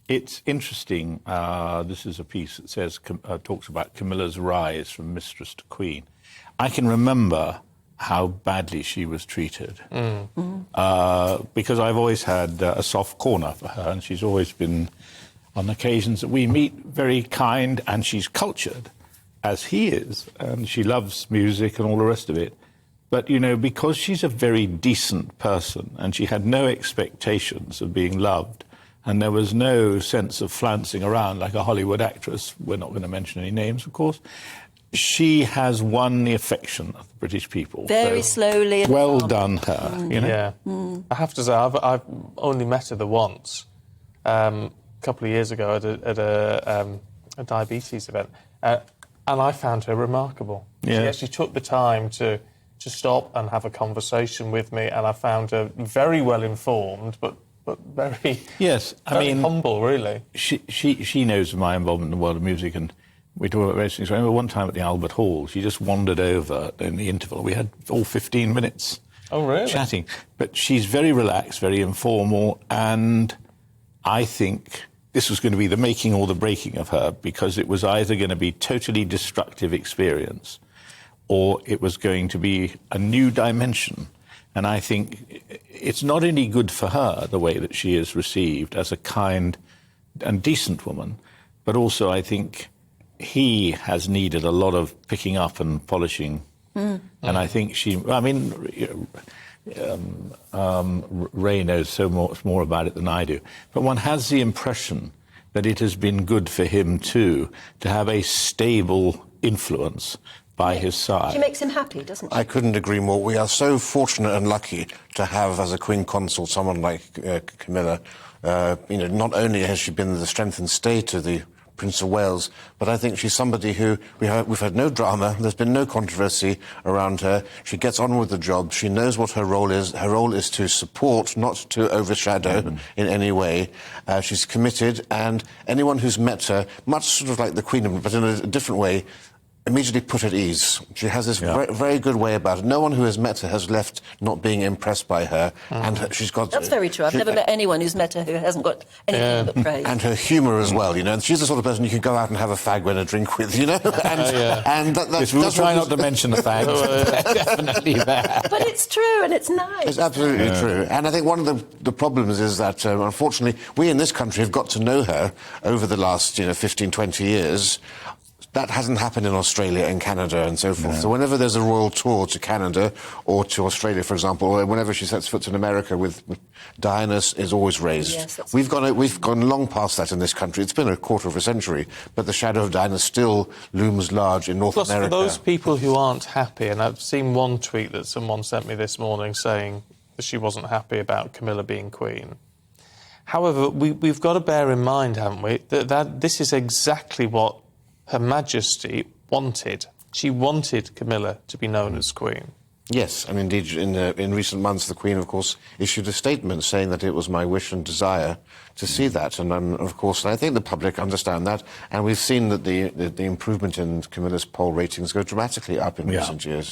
It's interesting. This is a piece that says talks about Camilla's rise from mistress to queen. I can remember how badly she was treated because I've always had a soft corner for her, and she's always been, on occasions that we meet, very kind, and she's cultured, as he is, and she loves music and all the rest of it. But, you know, because she's a very decent person and she had no expectations of being loved, and there was no sense of flouncing around like a Hollywood actress, we're not going to mention any names, of course, she has won the affection of the British people. Very slowly. Well done her, you know? Yeah. I have to say, I've only met her once, a couple of years ago at a diabetes event, and I found her remarkable. Yeah. She actually took the time to stop and have a conversation with me, and I found her very well informed, but very, very humble, really. She knows of my involvement in the world of music, and we talk about various things. I remember one time at the Albert Hall, she just wandered over in the interval. We had all 15 minutes chatting. But she's very relaxed, very informal, and I think this was going to be the making or the breaking of her, because it was either going to be totally destructive experience or it was going to be a new dimension. And I think it's not only good for her, the way that she is received as a kind and decent woman, but also I think he has needed a lot of picking up and polishing. And I think Ray knows so much more about it than I do. But one has the impression that it has been good for him, too, to have a stable influence by his side. She makes him happy, doesn't she? I couldn't agree more. We are so fortunate and lucky to have, as a Queen Consort, someone like Camilla. Not only has she been the strength and stay to the Prince of Wales, but I think she's somebody who we've had no drama. There's been no controversy around her. She gets on with the job. She knows what her role is. Her role is to support, not to overshadow in any way. She's committed, and anyone who's met her, much sort of like the Queen, but in a different way, immediately put at ease. She has this very good way about it. No one who has met her has left not being impressed by her. And she's got... That's very true. I've never met anyone who's met her who hasn't got anything but praise. And her humour as well, you know. And she's the sort of person you can go out and have a fag and a drink with, you know. And we'll try not to mention the fags. Definitely there. But it's true, and it's nice. It's absolutely true. And I think one of the problems is that, unfortunately, we in this country have got to know her over the last, 15, 20 years. That hasn't happened in Australia and Canada and so forth. No. So whenever there's a royal tour to Canada or to Australia, for example, or whenever she sets foot in America, with Diana is always raised. Yes, we've gone long past that in this country. It's been a quarter of a century, but the shadow of Diana still looms large in North America. For those people who aren't happy, and I've seen one tweet that someone sent me this morning saying that she wasn't happy about Camilla being Queen. However, we've got to bear in mind, haven't we, that this is exactly what Her Majesty wanted. She wanted Camilla to be known as Queen. Yes, and indeed, in recent months, the Queen, of course, issued a statement saying that it was my wish and desire to see that. And, of course, I think the public understand that. And we've seen that the improvement in Camilla's poll ratings go dramatically up in recent years.